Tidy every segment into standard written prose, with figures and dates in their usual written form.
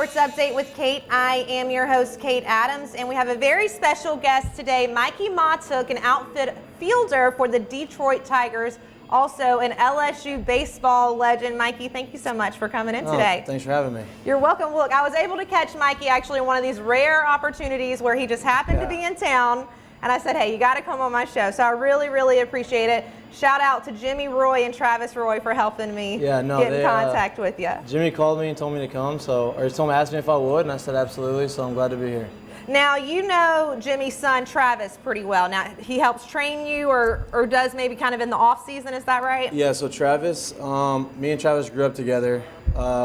Sports Update with Kate. I am your host, Kate Adams, and we have a very special guest today, Mikey Mahtook, an outfield fielder for the Detroit Tigers, also an LSU baseball legend. Mikey, thank you so much for coming in today. Thanks for having me. You're welcome. Look, I was able to catch Mikey actually in one of these rare opportunities where he just happened to be in town, and I said, hey, you got to come on my show. So I really, really appreciate it. Shout out to Jimmy Roy and Travis Roy for helping me get in contact with you. Jimmy called me and told me to come, or asked me if I would, and I said absolutely, so I'm glad to be here. Now, you know Jimmy's son, Travis, pretty well. Now, he helps train you or does maybe kind of in the off season, is that right? Yeah, so Travis, me and Travis grew up together.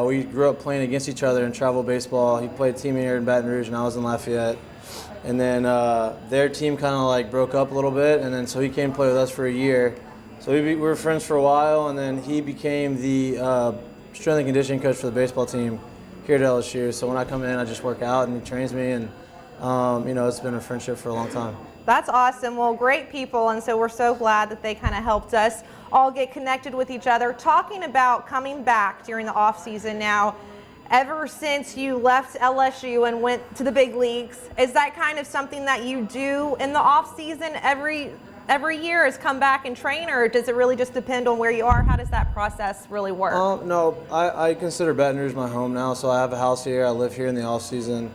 We grew up playing against each other in travel baseball. He played team here in Baton Rouge, and I was in Lafayette. And then their team kind of like broke up a little bit, and then so he came play with us for a year. So we were friends for a while, and then he became the strength and conditioning coach for the baseball team here at LSU. So when I come in, I just work out, and he trains me, and it's been a friendship for a long time. That's awesome. Well, great people, and so we're so glad that they kind of helped us all get connected with each other. Talking about coming back during the off season now, ever since you left LSU and went to the big leagues, is that kind of something that you do in the off season every year, is come back and train, or does it really just depend on where you are? How does that process really work? No, I consider Baton Rouge my home now, so I have a house here. I live here in the off season.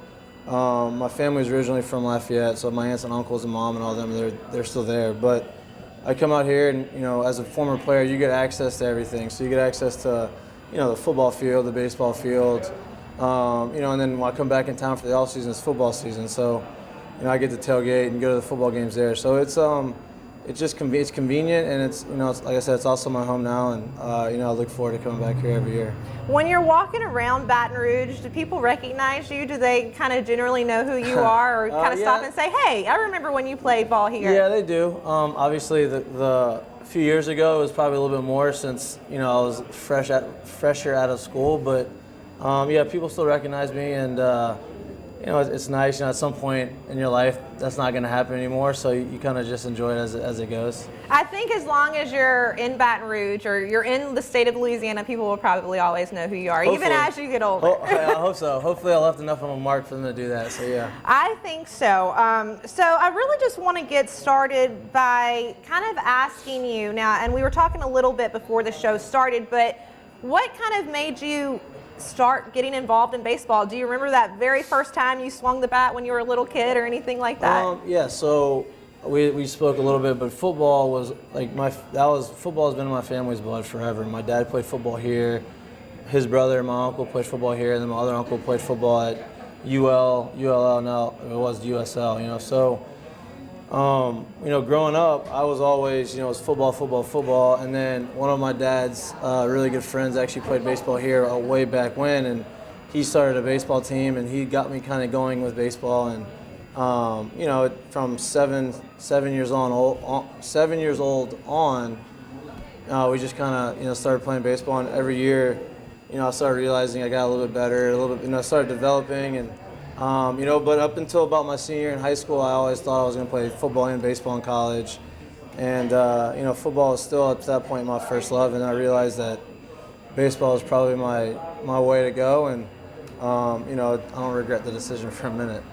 My family's originally from Lafayette, so my aunts and uncles and mom and all them, they're still there. But I come out here, and as a former player, you get access to everything. So you get access to the football field, the baseball field, and then when I come back in town for the off season, it's football season. So I get to tailgate and go to the football games there. So it's just it's convenient, and it's like I said, it's also my home now, and I look forward to coming back here every year. When you're walking around Baton Rouge, do people recognize you? Do they kind of generally know who you are, or kind of stop and say, hey, I remember when you played ball here? Yeah, they do. Obviously, the few years ago it was probably a little bit more, since I was fresher out of school, but people still recognize me, and it's nice. At some point in your life, that's not going to happen anymore, so you kind of just enjoy it as it goes. I think as long as you're in Baton Rouge or you're in the state of Louisiana, people will probably always know who you are, hopefully, even as you get older. I hope so. Hopefully I left enough of a mark for them to do that, so yeah. I think so. So I really just want to get started by kind of asking you now, and we were talking a little bit before the show started, but what kind of made you start getting involved in baseball? Do you remember that very first time you swung the bat when you were a little kid or anything like that? Yeah, so we spoke a little bit, but football was like football has been in my family's blood forever. My dad played football here. His brother and my uncle played football here, and then my other uncle played football at ULL, now it was USL, so growing up, I was always, it was football. And then one of my dad's really good friends actually played baseball here way back when, and he started a baseball team, and he got me kind of going with baseball. And, from 7 years old on, we just kind of, started playing baseball. And every year, I started realizing I got a little bit better, started developing. And but up until about my senior year in high school, I always thought I was going to play football and baseball in college. And, football is still at that point my first love, and I realized that baseball is probably my way to go, and, I don't regret the decision for a minute.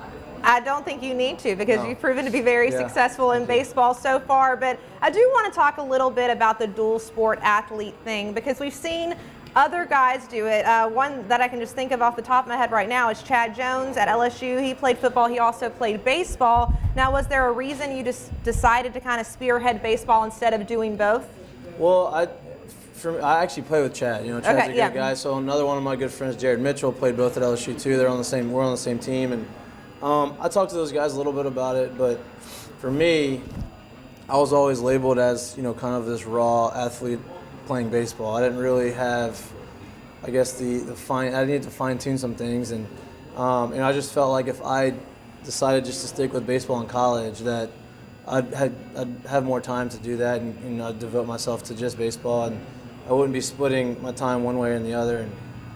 I don't think you need to, because you've proven to be very successful in baseball so far. But I do want to talk a little bit about the dual sport athlete thing, because we've seen other guys do it. One that I can just think of off the top of my head right now is Chad Jones at LSU. He played football. He also played baseball. Now, was there a reason you just decided to kind of spearhead baseball instead of doing both? Well, I actually play with Chad. Chad's a good guy. So another one of my good friends, Jared Mitchell, played both at LSU too. We're on the same team, and I talked to those guys a little bit about it. But for me, I was always labeled as kind of this raw athlete playing baseball. I didn't really have, I guess, I needed to fine tune some things, and I just felt like if I decided just to stick with baseball in college, that I'd have more time to do that, and I'd devote myself to just baseball, and I wouldn't be splitting my time one way or the other.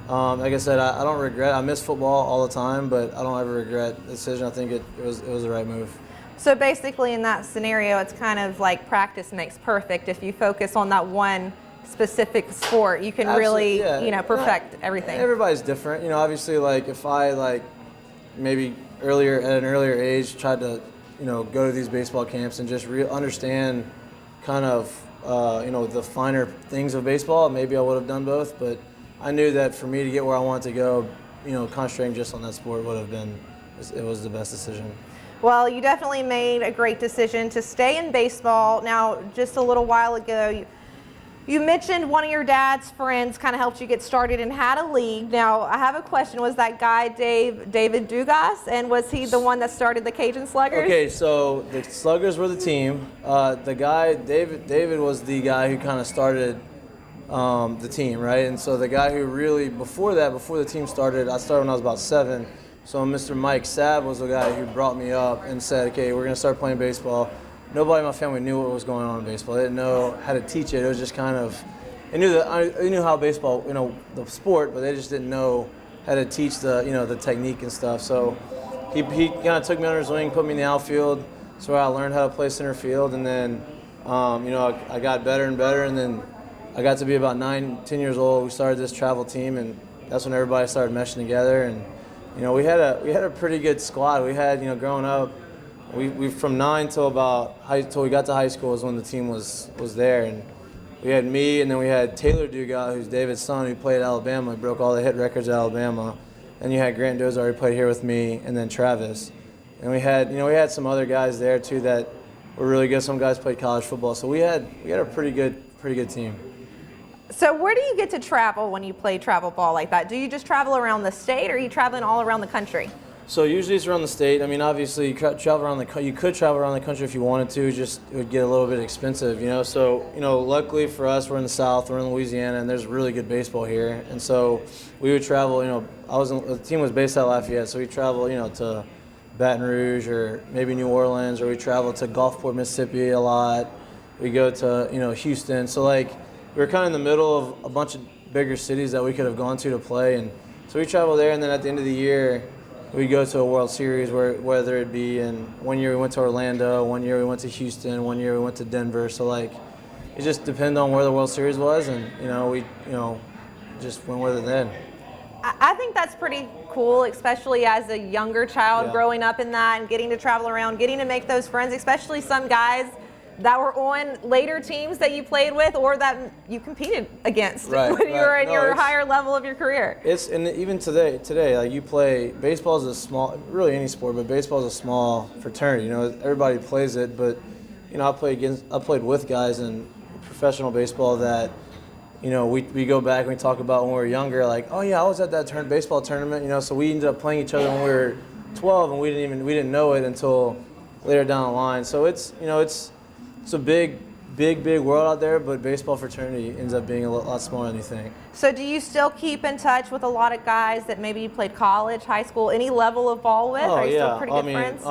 And like I said, I don't regret. I miss football all the time, but I don't ever regret the decision. I think it was the right move. So basically, in that scenario, it's kind of like practice makes perfect. If you focus on that one specific sport. You can Absolutely, really, yeah. perfect everything. Everybody's different. Obviously, like if I maybe at an earlier age tried to, go to these baseball camps and just understand kind of, the finer things of baseball, maybe I would have done both. But I knew that for me to get where I wanted to go, concentrating just on that sport it was the best decision. Well, you definitely made a great decision to stay in baseball. Now, just a little while ago, you mentioned one of your dad's friends kind of helped you get started and had a league. Now, I have a question. Was that guy David Dugas, and was he the one that started the Cajun Sluggers? Okay, so the Sluggers were the team. The guy, David was the guy who kind of started the team, right? And so the guy who really, before the team started, I started when I was about 7. So Mr. Mike Sabb was the guy who brought me up and said, okay, we're going to start playing baseball. Nobody in my family knew what was going on in baseball. They didn't know how to teach it. It was just kind of, they knew how baseball, the sport, but they just didn't know how to teach the technique and stuff. So he kind of took me under his wing, put me in the outfield, so I learned how to play center field. And then, I got better and better. And then I got to be about 9, 10 years old. We started this travel team, and that's when everybody started meshing together. And we had a pretty good squad. We had, growing up, we from 9 till we got to high school is when the team was there. And we had me, and then we had Taylor Dugas, who's David's son, who played at Alabama. He broke all the hit records at Alabama. And you had Grant Dozar, who played here with me, and then Travis. And we had some other guys there too that were really good. Some guys played college football, so we had a pretty good team. So where do you get to travel when you play travel ball like that? Do you just travel around the state, or are you traveling all around the country? So usually it's around the state. Obviously you could travel around the country if you wanted to. Just it would get a little bit expensive, So luckily for us, we're in the South, we're in Louisiana, and there's really good baseball here. And so we would travel. The team was based out of Lafayette, so we travel, to Baton Rouge or maybe New Orleans, or we travel to Gulfport, Mississippi a lot. We go to Houston. So we were kind of in the middle of a bunch of bigger cities that we could have gone to play, and so we travel there. And then at the end of the year, we go to a World Series, whether it be in 1 year we went to Orlando, 1 year we went to Houston, 1 year we went to Denver. So it just depended on where the World Series was, and we just went with it then. I think that's pretty cool, especially as a younger child growing up in that and getting to travel around, getting to make those friends, especially some guys that were on later teams that you played with or that you competed against when you were in your higher level of your career. And even today, you play, baseball is a small, really any sport, but baseball is a small fraternity. Everybody plays it, but I played with guys in professional baseball that we go back and we talk about when we were younger, like, oh yeah, I was at that baseball tournament, so we ended up playing each other when we were 12, and we didn't know it until later down the line. So it's a big world out there, but baseball fraternity ends up being a lot smaller than you think. So do you still keep in touch with a lot of guys that maybe you played college, high school, any level of ball with? Are you still pretty good friends?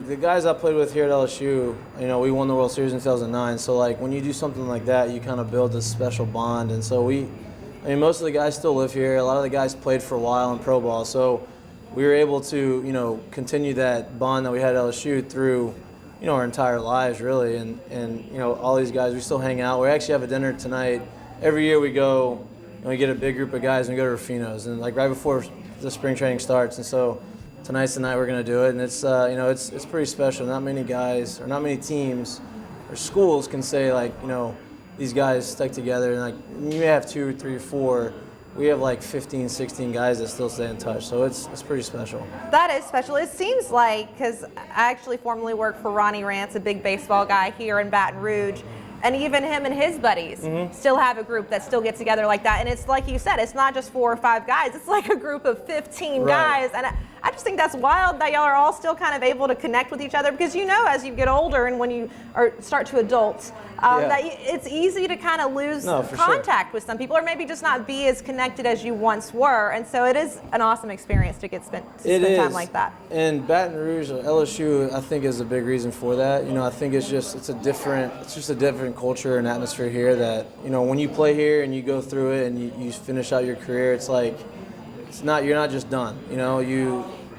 The guys I played with here at LSU, we won the World Series in 2009. So when you do something like that, you kind of build this special bond. And so most of the guys still live here. A lot of the guys played for a while in pro ball. So we were able to, continue that bond that we had at LSU through our entire lives, really, and all these guys, we still hang out. We actually have a dinner tonight. Every year we go and we get a big group of guys and we go to Rufino's, and right before the spring training starts. And so tonight's the night we're going to do it, and it's it's pretty special. Not many guys or not many teams or schools can say these guys stuck together, and you may have 2 or 3 or 4. We have 15, 16 guys that still stay in touch, so it's pretty special. That is special. It seems like, because I actually formerly worked for Ronnie Rance, a big baseball guy here in Baton Rouge, and even him and his buddies still have a group that still gets together like that. And it's like you said, it's not just 4 or 5 guys, it's like a group of 15 guys. And I just think that's wild that y'all are all still kind of able to connect with each other, because as you get older and when you start to adult, that it's easy to kind of lose contact with some people, or maybe just not be as connected as you once were. And so it is an awesome experience to spend time like that. And Baton Rouge, LSU, I think is a big reason for that. I think it's just a different culture and atmosphere here that, when you play here and you go through it and you finish out your career, you're not just done.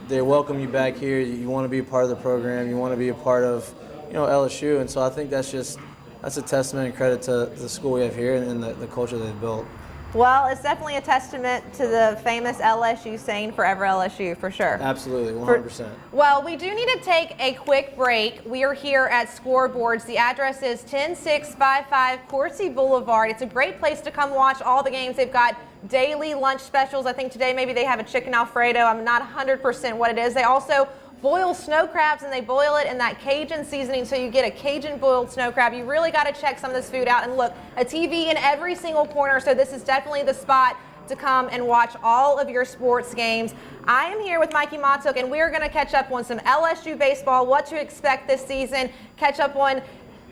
They welcome you back here. You want to be a part of the program. You want to be a part of, LSU. And so I think that's just that's a testament and credit to the school we have here and the culture they've built. Well, it's definitely a testament to the famous LSU saying, "Forever LSU," for sure. Absolutely, 100%. Well, we do need to take a quick break. We are here at Scoreboards. The address is 10655 Coursey Boulevard. It's a great place to come watch all the games. They've got daily lunch specials. I think today maybe they have a chicken Alfredo. I'm not 100% what it is. They also boil snow crabs, and they boil it in that Cajun seasoning, so you get a Cajun boiled snow crab. You really got to check some of this food out. And look, a TV in every single corner, so this is definitely the spot to come and watch all of your sports games. I am here with Mikey Mahtook, and we're going to catch up on some LSU baseball, what to expect this season, catch up on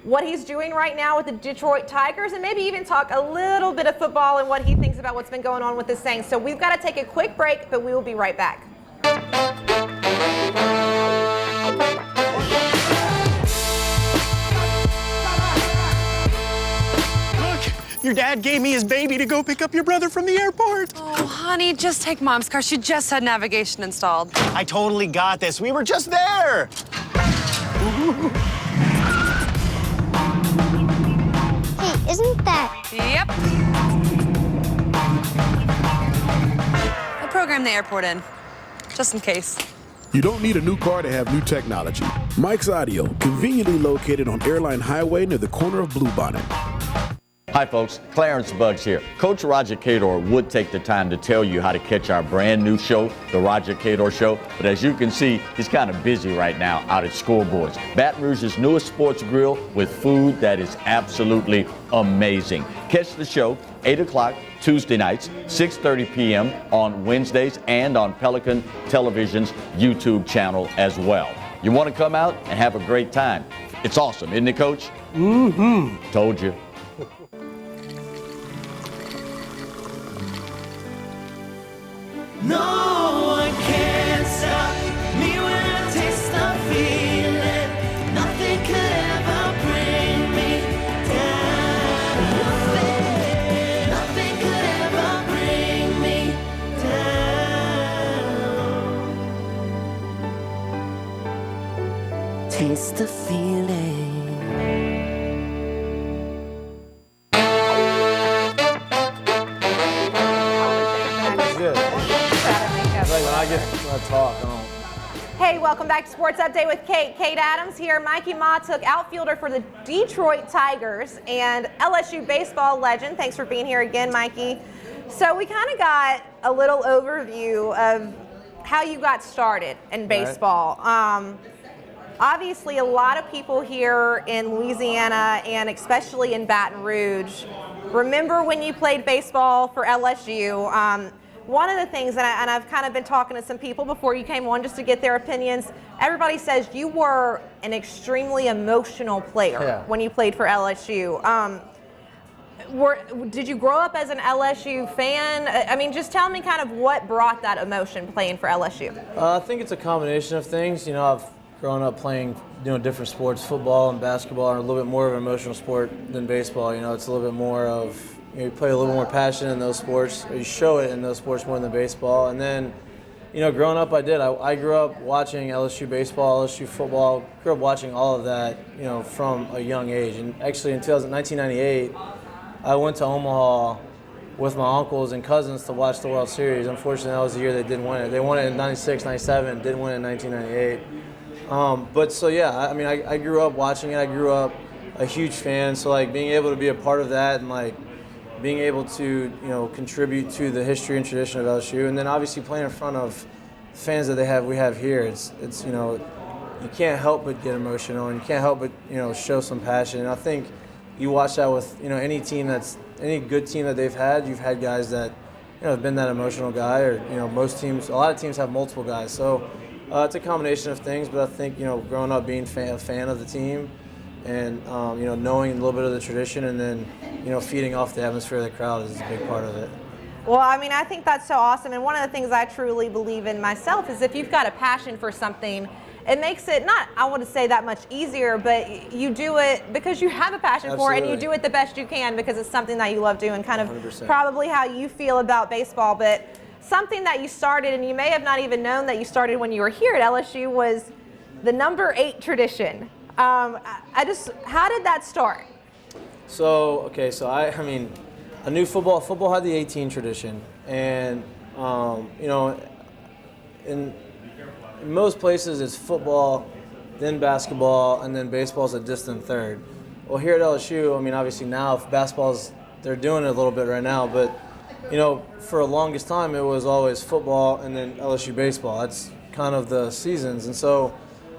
what he's doing right now with the Detroit Tigers, and maybe even talk a little bit of football and what he thinks about what's been going on with the Saints. So we've got to take a quick break, but we will be right back. Your dad gave me his baby to go pick up your brother from the airport. Oh, honey, just take Mom's car. She just had navigation installed. I totally got this. We were just there. Hey, isn't that? Yep. I programmed the airport in, just in case. You don't need a new car to have new technology. Mike's Audio, conveniently located on Airline Highway near the corner of Bluebonnet. Hi folks, Clarence Buggs here. Coach Roger Cador would take the time to tell you how to catch our brand new show, The Roger Cador Show, but as you can see, he's kind of busy right now out at Scoreboards, Baton Rouge's newest sports grill with food that is absolutely amazing. Catch the show 8 o'clock Tuesday nights, 6:30 p.m. on Wednesdays, and on Pelican Television's YouTube channel as well. You want to come out and have a great time. It's awesome, isn't it, Coach? Mm-hmm. Told you. No one can stop me when I taste the feeling. Nothing could ever bring me down. Nothing could ever bring me down. Taste the feeling. Hey, welcome back to Sports Update with Kate. Kate Adams here. Mikey Mahtook, outfielder for the Detroit Tigers and LSU baseball legend. Thanks for being here again, Mikey. So we kind of got a little overview of how you got started in baseball. Obviously, a lot of people here in Louisiana and especially in Baton Rouge remember when you played baseball for LSU. One of the things, and I've kind of been talking to some people before you came on just to get their opinions, everybody says you were an extremely emotional player when you played for LSU. Did you grow up as an LSU fan? I mean, just tell me kind of what brought that emotion playing for LSU. I think it's a combination of things. You know, I've grown up playing, different sports. Football and basketball are a little bit more of an emotional sport than baseball. You know, it's a little bit more of, you play a little more passion in those sports, or you show it in those sports more than baseball. And then, growing up, I grew up watching LSU baseball, LSU football, grew up watching all of that, from a young age. And actually in 1998, I went to Omaha with my uncles and cousins to watch the World Series. Unfortunately, that was the year they didn't win it. They won it in 96, 97, didn't win it in 1998. I grew up watching it. I grew up a huge fan. So, being able to be a part of that and, being able to, contribute to the history and tradition of LSU, and then obviously playing in front of fans that we have here, it's you can't help but get emotional, and you can't help but, show some passion. And I think you watch that with, any good team that they've had, you've had guys that, have been that emotional guy, or, a lot of teams have multiple guys. So it's a combination of things, but I think, growing up being a fan of the team, and knowing a little bit of the tradition, and then feeding off the atmosphere of the crowd is a big part of it. Well, I mean, I think that's so awesome, and one of the things I truly believe in myself is if you've got a passion for something, it makes it not, I want to say, that much easier, but you do it because you have a passion for it, and you do it the best you can because it's something that you love doing, kind of 100%. Probably how you feel about baseball. But something that you started, and you may have not even known that you started when you were here at LSU, was the number 8 tradition. How did that start? So I mean, I knew football had the 18 tradition, and you know, in most places it's football, then basketball, and then baseball's a distant third. Well, here at LSU, I mean, obviously now they're doing it a little bit right now, but you know, for the longest time it was always football and then LSU baseball. That's kind of the seasons, and so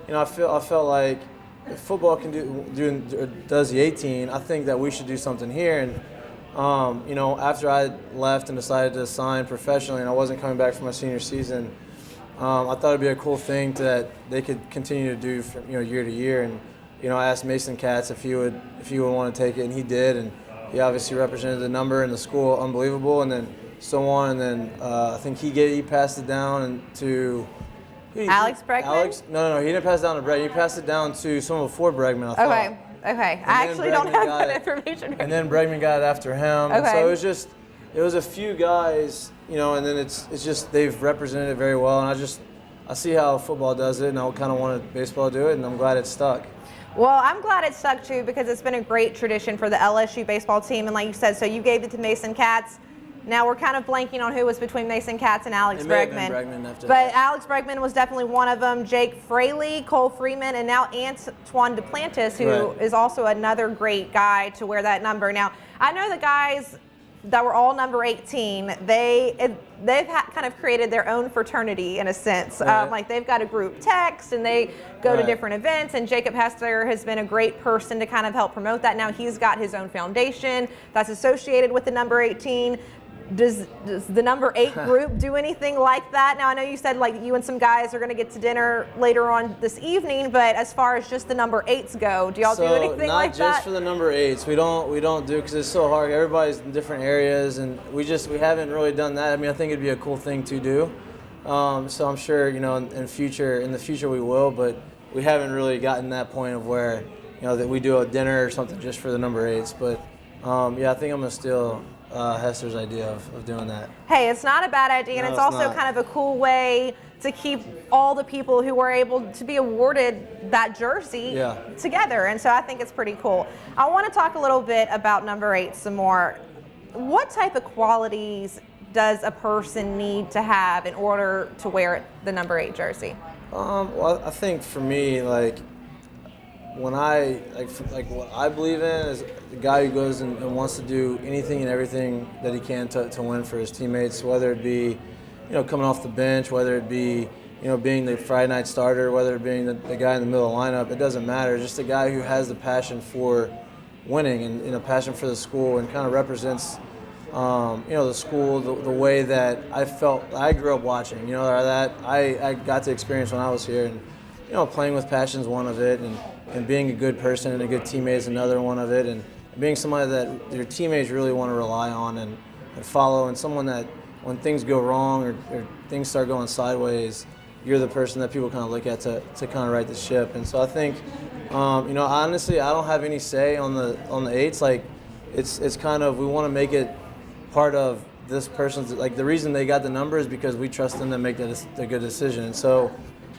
you know, I felt like if football can does the 18, I think that we should do something here. And you know, after I left and decided to sign professionally, and I wasn't coming back for my senior season, I thought it'd be a cool thing that they could continue to do from, you know, year to year. And you know, I asked Mason Katz if he would want to take it, and he did. And he obviously represented the number and the school unbelievable, and then so on. And then I think he passed it down to Alex Bregman? No, he didn't pass it down to Bregman. He passed it down to someone before Bregman, I thought. Okay. I actually don't have that information. And then Bregman got it after him. Okay. And so it was a few guys, you know, and then it's just they've represented it very well. And I see how football does it, and I kind of wanted baseball to do it, and I'm glad it stuck. Well, I'm glad it stuck too, because it's been a great tradition for the LSU baseball team. And like you said, so you gave it to Mason Katz. Now we're kind of blanking on who was between Mason Katz and Alex Bregman. But Alex Bregman was definitely one of them. Jake Fraley, Cole Freeman, and now Antoine Duplantis, who is also another great guy to wear that number. Now, I know the guys that were all number 18, they've kind of created their own fraternity in a sense. Right. Like they've got a group text and they go to different events, and Jacob Hester has been a great person to kind of help promote that. Now he's got his own foundation that's associated with the number 18. Does the number 8 group do anything like that? Now I know you said like you and some guys are going to get to dinner later on this evening, but as far as just the number 8s go, do y'all do anything like that? Not just for the number 8s. We don't do, because it's so hard. Everybody's in different areas, and we haven't really done that. I mean, I think it'd be a cool thing to do. So I'm sure, you know, in the future we will, but we haven't really gotten that point of where, you know, that we do a dinner or something just for the number 8s. But yeah, I think I'm gonna steal Hester's idea of doing that. Hey, it's not a bad idea, and it's also kind of a cool way to keep all the people who were able to be awarded that jersey together, and so I think it's pretty cool. I want to talk a little bit about number 8 some more. What type of qualities does a person need to have in order to wear the number 8 jersey? Well, I think for me, like, when what I believe in is the guy who goes and wants to do anything and everything that he can to win for his teammates, whether it be, you know, coming off the bench, whether it be, you know, being the Friday night starter, whether it being the guy in the middle of the lineup. It doesn't matter. Just a guy who has the passion for winning and a passion for the school, and kind of represents, you know, the school the way that I grew up watching. You know, that I got to experience when I was here, and you know, playing with passion is one of it, and being a good person and a good teammate is another one of it, and being somebody that your teammates really want to rely on and follow, and someone that when things go wrong or things start going sideways, you're the person that people kind of look at to kind of right the ship. And so I think, you know, honestly, I don't have any say on the 8s. Like, it's kind of, we want to make it part of this person's, like, the reason they got the number is because we trust them to make a good decision. And so,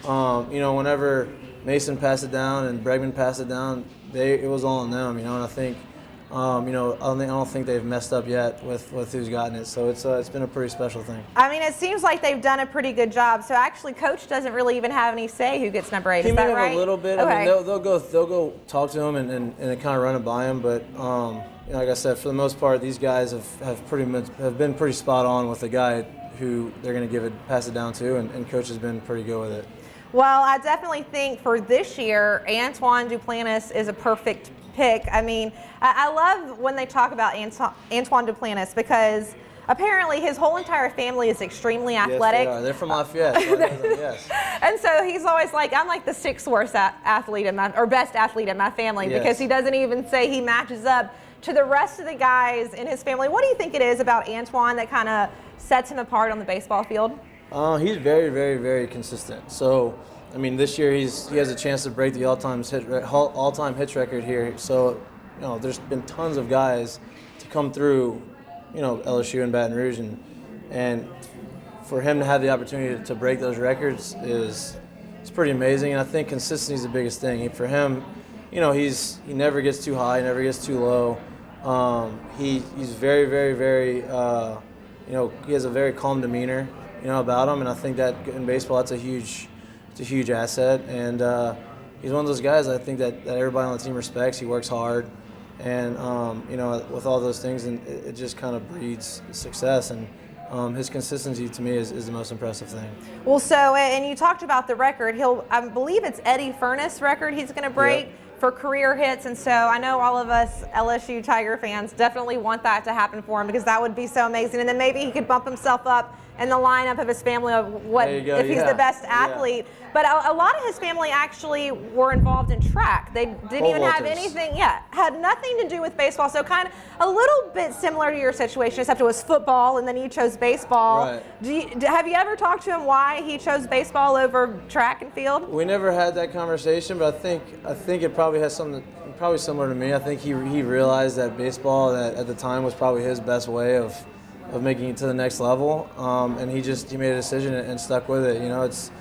you know, whenever Mason passed it down and Bregman passed it down, it was all on them, you know. And I think, you know, I don't think they've messed up yet with who's gotten it. So it's been a pretty special thing. I mean, it seems like they've done a pretty good job. So actually, Coach doesn't really even have any say who gets number 8. Is that right? He may have a little bit. Okay. I mean, they'll go talk to him and kind of run it by him. But you know, like I said, for the most part, these guys have been pretty spot on with the guy who they're going to pass it down to, and Coach has been pretty good with it. Well, I definitely think for this year, Antoine Duplantis is a perfect pick. I mean, I love when they talk about Antoine Duplantis, because apparently his whole entire family is extremely athletic. Yes, they are. They're from Lafayette. So yes. And so he's always like, I'm like the 6th worst athlete best athlete in my family, because he doesn't even say he matches up to the rest of the guys in his family. What do you think it is about Antoine that kind of sets him apart on the baseball field? He's very, very, very consistent. So, I mean, this year he has a chance to break the all-time hits record here. So, you know, there's been tons of guys to come through, you know, LSU and Baton Rouge, and for him to have the opportunity to break those records is pretty amazing. And I think consistency is the biggest thing. For him, you know, he never gets too high, never gets too low. He's very, very, very, he has a very calm demeanor, about him, and I think that in baseball it's a huge asset. And he's one of those guys I think that everybody on the team respects. He works hard, and with all those things, and it just kind of breeds success. And his consistency to me is the most impressive thing. Well, and you talked about the record. I believe it's Eddie Furness record he's going to break. Yep. For career hits, and so I know all of us LSU Tiger fans definitely want that to happen for him, because that would be so amazing. And then maybe he could bump himself up in the lineup of his family of if he's the best athlete. Yeah. But a lot of his family actually were involved in track. They didn't even have anything, had nothing to do with baseball. So kind of a little bit similar to your situation, except it was football and then you chose baseball. Right. Have you ever talked to him why he chose baseball over track and field? We never had that conversation, but I think it probably has something probably similar to me. I think he realized that baseball that at the time was probably his best way of making it to the next level, and he made a decision and stuck with it. It's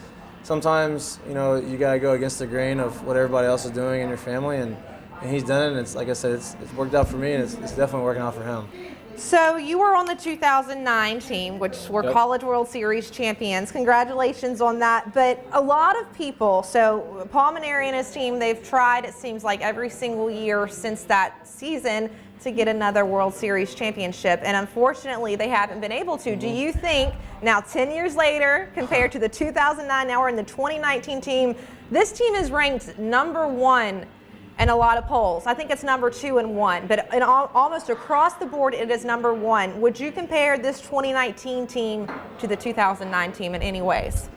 sometimes you got to go against the grain of what everybody else is doing in your family, and he's done it. And it's like I said, it's worked out for me, and it's definitely working out for him. So you were on the 2009 team, which were College World Series champions. Congratulations on that. But a lot of people, so Paul Mainieri and his team, they've tried, it seems like, every single year since that season to get another World Series championship. And unfortunately, they haven't been able to. Do you think, now 10 years later, compared to the 2009, now we're in the 2019 team, this team is ranked number 1 in a lot of polls. I think it's number 2 and 1, but almost across the board, it is number 1. Would you compare this 2019 team to the 2009 team in any ways?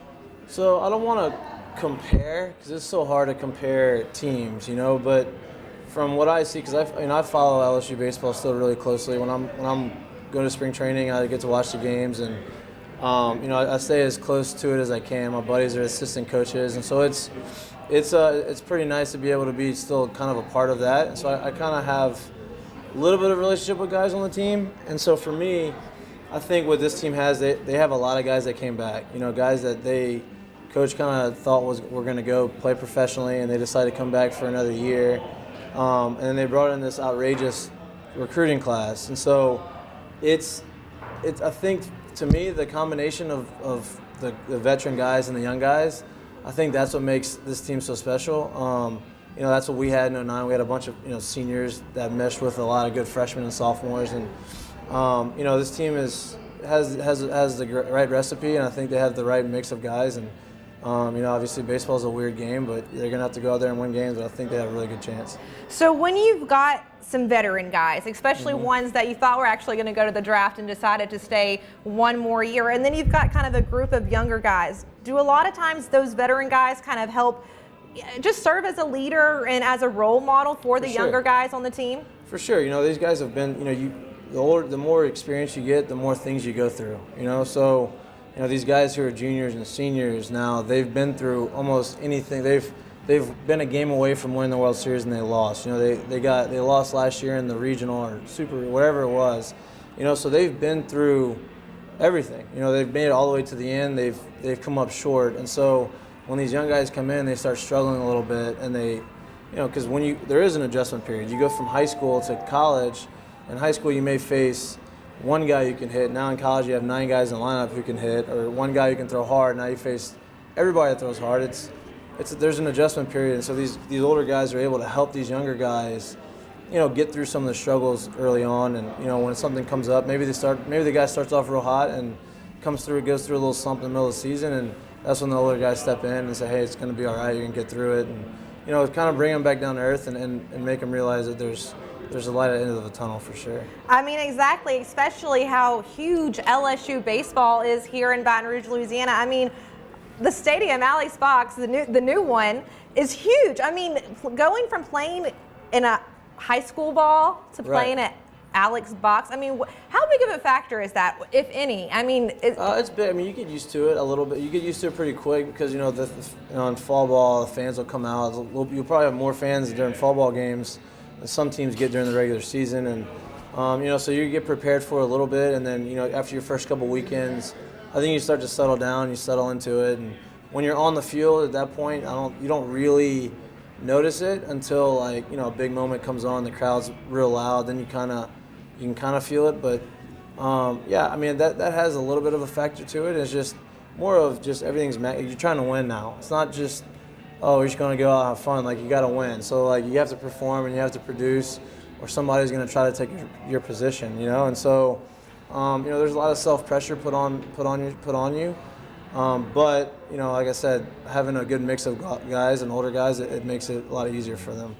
So I don't want to compare, because it's so hard to compare teams, but from what I see, because I follow LSU baseball still really closely. When I'm going to spring training, I get to watch the games, and I stay as close to it as I can. My buddies are assistant coaches, and so it's pretty nice to be able to be still kind of a part of that. And so I kind of have a little bit of relationship with guys on the team. And so for me, I think what this team has, they have a lot of guys that came back. Guys that coach kind of thought were going to go play professionally, and they decided to come back for another year. And then they brought in this outrageous recruiting class. And so it's I think to me the combination of the veteran guys and the young guys, I think that's what makes this team so special. That's what we had in 2009. We had a bunch of seniors that meshed with a lot of good freshmen and sophomores, and this team has the right recipe, and I think they have the right mix of guys. And obviously baseball is a weird game, but they're gonna have to go out there and win games. But I think they have a really good chance. So when you've got some veteran guys, especially ones that you thought were actually going to go to the draft and decided to stay one more year, and then you've got kind of a group of younger guys, do a lot of times those veteran guys kind of help just serve as a leader and as a role model for the younger guys on the team? For sure. These guys have been, the more experience you get, the more things you go through. So these guys who are juniors and seniors now, they've been through almost anything. They've been a game away from winning the World Series, and they lost. They lost last year in the regional or super, whatever it was. So they've been through everything. They've made it all the way to the end. They've come up short, and so when these young guys come in, they start struggling a little bit, and because there is an adjustment period. You go from high school to college. In high school, you may face one guy you can hit. Now in college, you have 9 guys in the lineup who can hit, or one guy who can throw hard. Now you face everybody that throws hard. There's an adjustment period, and so these older guys are able to help these younger guys, get through some of the struggles early on. And when something comes up, maybe the guy starts off real hot and goes through a little slump in the middle of the season, and that's when the older guys step in and say, hey, it's going to be all right, you can get through it, and kind of bring them back down to earth and make them realize that there's a light at the end of the tunnel for sure. I mean, exactly, especially how huge LSU baseball is here in Baton Rouge, Louisiana. I mean, the stadium, Alex Box, the new one, is huge. I mean, going from playing in a high school ball to playing at Alex Box, I mean, how big of a factor is that, if any? I mean, it's big. I mean, you get used to it a little bit. You get used to it pretty quick because in fall ball, the fans will come out. You'll probably have more fans during fall ball games than some teams get during the regular season, and so you get prepared for it a little bit, and then after your first couple weekends, I think you start to settle down, you settle into it, and when you're on the field at that point, you don't really notice it until like, you know, a big moment comes on, the crowd's real loud, then you can kind of feel it. But yeah, I mean that has a little bit of a factor to it. It's just more of just everything's you're trying to win now. It's not just, oh, you're just going to go out and have fun. Like, you got to win. So like you have to perform and you have to produce, or somebody's going to try to take your position, you know. And so you know, there's a lot of self-pressure put on you. But, you know, like I said, having a good mix of guys and older guys, it makes it a lot easier for them.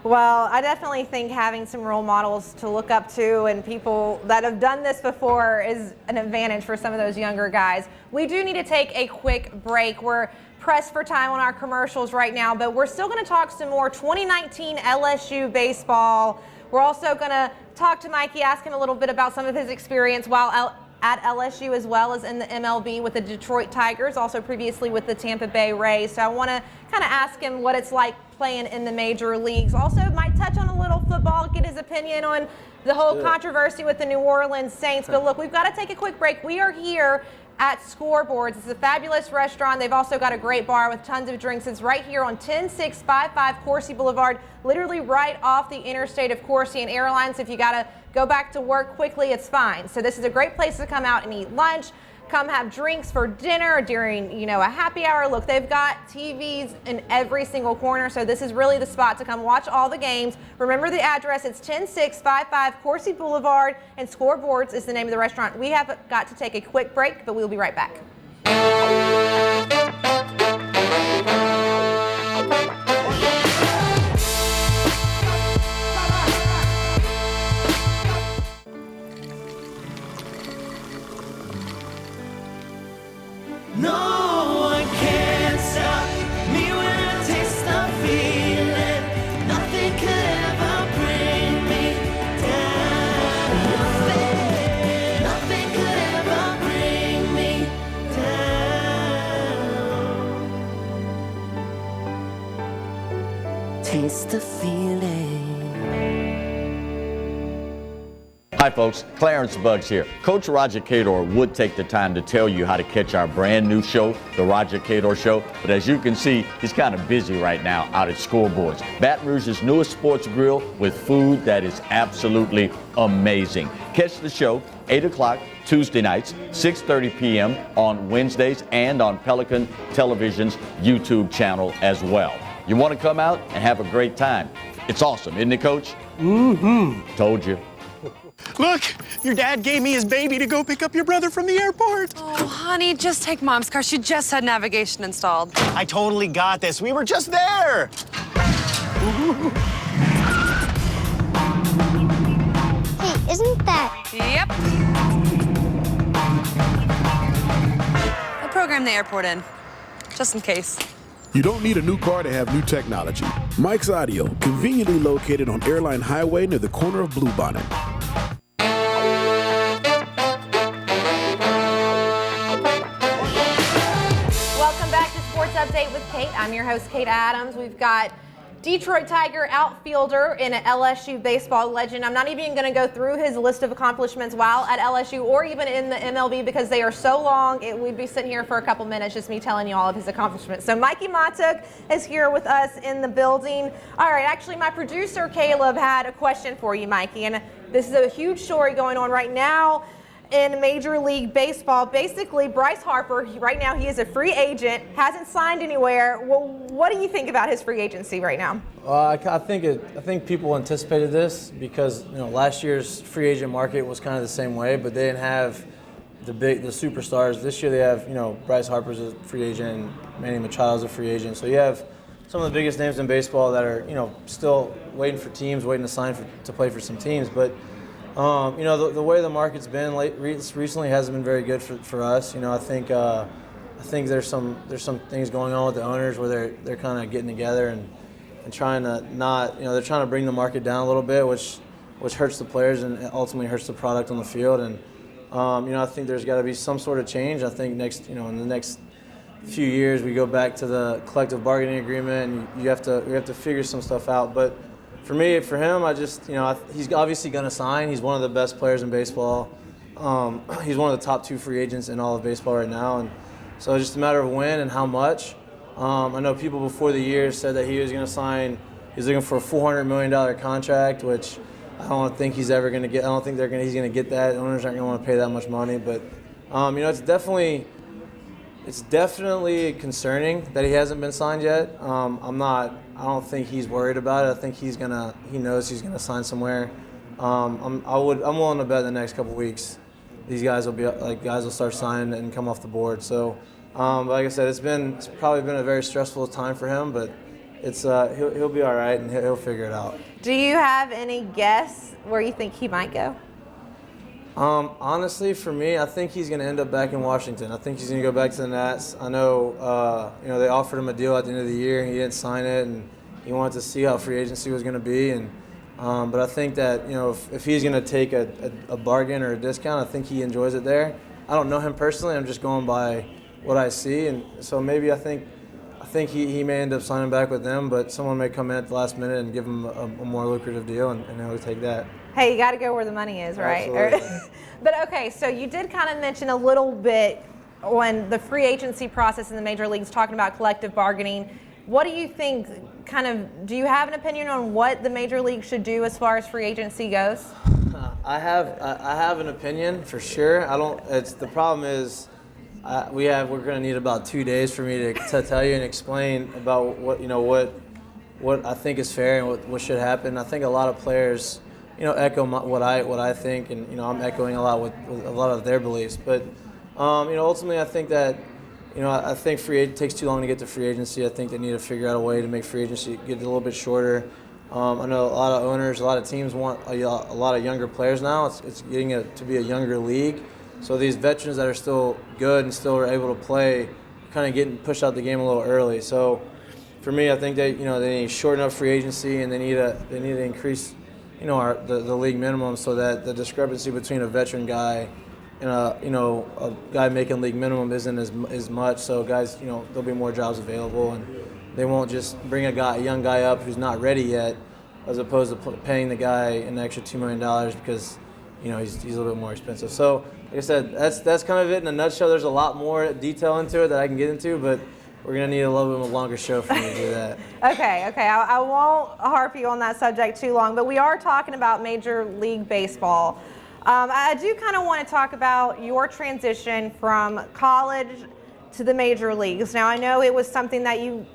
Well, I definitely think having some role models to look up to and people that have done this before is an advantage for some of those younger guys. We do need to take a quick break. We're pressed for time on our commercials right now, but we're still going to talk some more 2019 LSU baseball. We're also going to talk to Mikey, ask him a little bit about some of his experience while at LSU as well as in the MLB with the Detroit Tigers, also previously with the Tampa Bay Rays. So I want to kind of ask him what it's like playing in the major leagues. Also might touch on a little football, get his opinion on the whole controversy with the New Orleans Saints. But look, we've got to take a quick break. We are here at Scoreboards. It's a fabulous restaurant. They've also got a great bar with tons of drinks. It's right here on 10655 Coursey Boulevard, literally right off the interstate of Coursey and Airlines. If you got to go back to work quickly, it's fine. So this is a great place to come out and eat lunch, come have drinks for dinner during, you know, a happy hour. Look, they've got TVs in every single corner, so this is really the spot to come watch all the games. Remember the address, it's 10655 Coursey Boulevard, and Scoreboards is the name of the restaurant. We have got to take a quick break, but we'll be right back. No one can stop me when I taste the feeling. Nothing could ever bring me down. Nothing could ever bring me down. Taste the feeling. Hi folks, Clarence Buggs here. Coach Roger Cador would take the time to tell you how to catch our brand new show, The Roger Cador Show, but as you can see, he's kind of busy right now out at Scoreboards, Baton Rouge's newest sports grill with food that is absolutely amazing. Catch the show 8 o'clock Tuesday nights, 6:30 p.m. on Wednesdays, and on Pelican Television's YouTube channel as well. You want to come out and have a great time. It's awesome, isn't it, Coach? Mm-hmm. Told you. Look, your dad gave me his baby to go pick up your brother from the airport. Oh, honey, just take Mom's car. She just had navigation installed. I totally got this. We were just there. Hey, isn't that... Yep. I programmed the airport in, just in case. You don't need a new car to have new technology. Mike's Audio, conveniently located on Airline Highway near the corner of Bluebonnet. Welcome back to Sports Update with Kate. I'm your host, Kate Adams. We've got Detroit Tiger outfielder and an LSU baseball legend. I'm not even going to go through his list of accomplishments while at LSU or even in the MLB because they are so long. We'd be sitting here for a couple minutes just me telling you all of his accomplishments. So Mikey Matuk is here with us in the building. All right, actually my producer Caleb had a question for you, Mikey, and this is a huge story going on right now in Major League Baseball. Basically, Bryce Harper, right now he is a free agent, hasn't signed anywhere. Well, what do you think about his free agency right now? I think people anticipated this because, you know, last year's free agent market was kind of the same way, but they didn't have the superstars. This year they have, you know, Bryce Harper's a free agent, and Manny Machado's a free agent. So you have some of the biggest names in baseball that are, you know, still waiting for teams, waiting to sign to play for some teams. But you know, the way the market's been recently hasn't been very good for us. You know, I think there's some things going on with the owners where they're kind of getting together and trying to not, you know, they're trying to bring the market down a little bit, which hurts the players and ultimately hurts the product on the field. And you know, I think there's got to be some sort of change. I think in the next few years we go back to the collective bargaining agreement, and we have to figure some stuff out. But for him, he's obviously going to sign. He's one of the best players in baseball. He's one of the top 2 free agents in all of baseball right now. And so it's just a matter of when and how much. I know people before the year said that he was going to sign. He's looking for a $400 million contract, which I don't think he's ever going to get. I don't think he's going to get that. Owners aren't going to want to pay that much money. But it's definitely concerning that he hasn't been signed yet. I don't think he's worried about it. I think he knows he's gonna sign somewhere. I'm willing to bet the next couple weeks these guys will start signing and come off the board. So, like I said, it's probably been a very stressful time for him, but he'll be all right and he'll figure it out. Do you have any guess where you think he might go? Honestly, for me, I think he's going to end up back in Washington. I think he's going to go back to the Nats. I know, they offered him a deal at the end of the year, and he didn't sign it, and he wanted to see how free agency was going to be. And but I think that if he's going to take a bargain or a discount, I think he enjoys it there. I don't know him personally. I'm just going by what I see, and so maybe I think he may end up signing back with them, but someone may come in at the last minute and give him a more lucrative deal, and he'll take that. Hey, you got to go where the money is, right? Absolutely. But okay, so you did kind of mention a little bit when the free agency process in the major leagues, talking about collective bargaining. What do you think? Do you have an opinion on what the major league should do as far as free agency goes? I have an opinion for sure. The problem is we're going to need about 2 days for me to tell you and explain about what I think is fair and what should happen. I think a lot of players echo what I think, and I'm echoing a lot with a lot of their beliefs. But ultimately, I think that I think it takes too long to get to free agency. I think they need to figure out a way to make free agency get a little bit shorter. I know a lot of owners, a lot of teams want a lot of younger players now. It's getting to be a younger league. So these veterans that are still good and still are able to play, kind of getting pushed out the game a little early. So for me, I think that they need to shorten up free agency, and they need to increase the league minimum so that the discrepancy between a veteran guy and a guy making league minimum isn't as much. So guys, there'll be more jobs available, and they won't just bring a young guy up who's not ready yet, as opposed to paying the guy an extra $2 million because he's a little bit more expensive. So like I said, that's kind of it in a nutshell. There's a lot more detail into it that I can get into, but we're going to need a little bit of a longer show for me to do that. Okay. I won't harp you on that subject too long, but we are talking about Major League Baseball. I do kind of want to talk about your transition from college to the major leagues. Now, I know it was something that you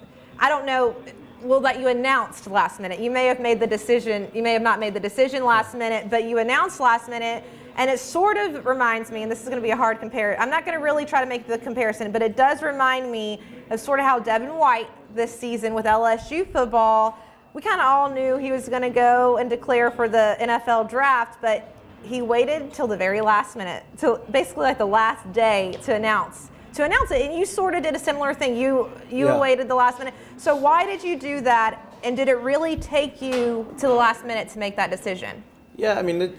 announced last minute. You may have made the decision, you may have not made the decision last minute, but you announced last minute. And it sort of reminds me, and this is going to be a hard comparison. I'm not going to really try to make the comparison, but it does remind me of sort of how Devin White this season with LSU football, we kind of all knew he was going to go and declare for the NFL draft, but he waited till the very last minute, till basically like the last day to announce it. And you sort of did a similar thing. You waited the last minute. So why did you do that? And did it really take you to the last minute to make that decision? Yeah, I mean,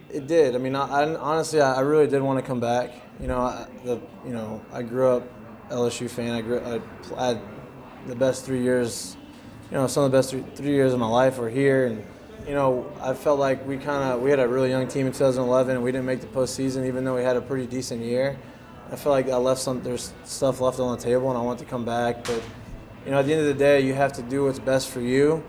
it did. I mean, honestly, I really did want to come back. I grew up LSU fan. I had the best 3 years. Some of the best three years of my life were here, and I felt like we had a really young team in 2011, and we didn't make the postseason, even though we had a pretty decent year. I felt like there's stuff left on the table, and I want to come back. But at the end of the day, you have to do what's best for you.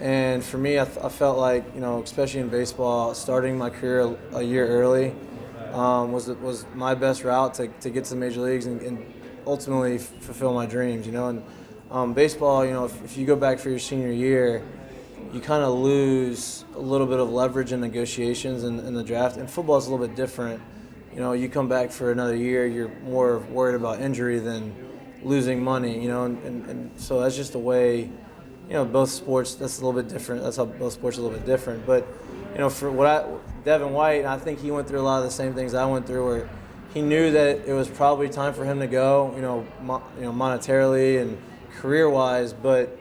And for me, I felt like, especially in baseball, starting my career a year early was my best route to get to the major leagues and ultimately fulfill my dreams. And baseball, if you go back for your senior year, you kind of lose a little bit of leverage in negotiations in the draft. And football is a little bit different. You come back for another year, you're more worried about injury than losing money. And so that's just the way. Both sports, that's a little bit different. That's how both sports are a little bit different. But, for Devin White, I think he went through a lot of the same things I went through, where he knew that it was probably time for him to go, monetarily and career-wise. But,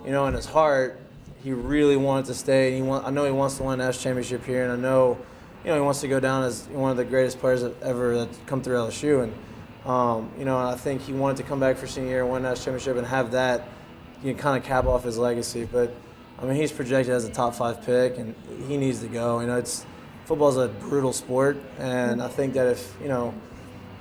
in his heart, he really wanted to stay. And I know he wants to win a national championship here, and I know, he wants to go down as one of the greatest players ever that's come through LSU. And, I think he wanted to come back for senior year, win a national championship, and have that. You can kind of cap off his legacy, but he's projected as a top 5 pick, and he needs to go. Football's a brutal sport, and I think that if